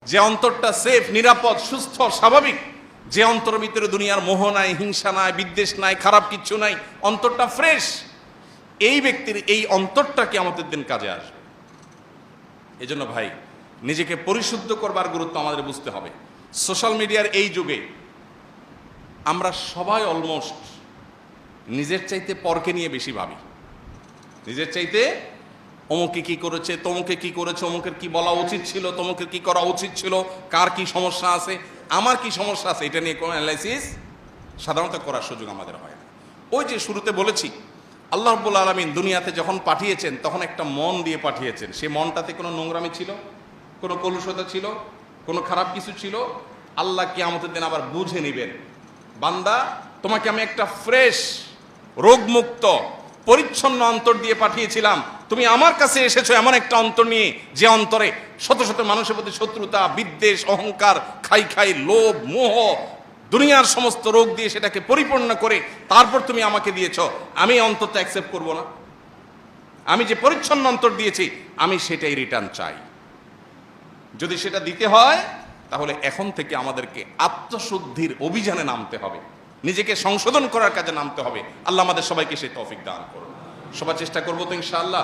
যে অন্তরটা সেফ, নিরাপদ, সুস্থ, স্বাভাবিক, যে অন্তরের ভিতরে দুনিয়ার মোহ নাই, হিংসা নাই, বিদ্বেষ নাই, খারাপ কিচ্ছু নাই, অন্তরটা ফ্রেশ, এই ব্যক্তির এই অন্তরটা কিয়ামতের দিন কাজে আসবে। এজন্য ভাই, নিজেকে পরিশুদ্ধ করবার গুরুত্ব আমাদের বুঝতে হবে। সোশ্যাল মিডিয়ার এই যুগে আমরা সবাই অলমোস্ট নিজের চাইতে পরকে নিয়ে বেশি ভাবি। নিজের চাইতে অমুকে কি করেছে, তমুকে কি করেছে, অমুকের কি বলা উচিত ছিল, তমুকের কি করা উচিত ছিল, কার কি সমস্যা আছে, আমার কি সমস্যা আছে, এটা নিয়ে কোনো অ্যানালাইসিস সাধারণত করার সুযোগ আমাদের হয় না। ওই যে শুরুতে বলেছি, আল্লাহ রাব্বুল আলামিন দুনিয়াতে যখন পাঠিয়েছেন তখন একটা মন দিয়ে পাঠিয়েছেন। সেই মনটাতে কোনো নোংরামি ছিল, কোনো কলুষতা ছিল, কোনো খারাপ কিছু ছিল? আল্লাহ কিয়ামতের দিন আবার বুঝে নেবেন, বান্দা তোমাকে আমি একটা ফ্রেশ, রোগমুক্ত, পরিচ্ছন্ন অন্তর দিয়ে পাঠিয়েছিলাম, তুমি আমার কাছে এসেছো এমন একটা অন্তর নিয়ে যে অন্তরে শত শত মানুষের প্রতি শত্রুতা, বিদ্বেষ, অহংকার, খাই লোভ, মোহ, দুনিয়ার সমস্ত রোগ দিয়ে সেটাকে পরিপূর্ণ করে তারপর তুমি আমাকে দিয়েছো। আমি অন্তরটা অ্যাকসেপ্ট করব না। আমি যে পরিচ্ছন্ন অন্তর দিয়েছি আমি সেটাই রিটার্ন চাই। যদি সেটা দিতে হয় তাহলে এখন থেকে আমাদেরকে আত্মশুদ্ধির অভিযানে নামতে হবে, নিজেকে সংশোধন করার কাজে নামতে হবে। আল্লাহ আমাদের সবাইকে সেই তৌফিক দান করুন। সবার চেষ্টা করবো তো ইনশাআল্লাহ।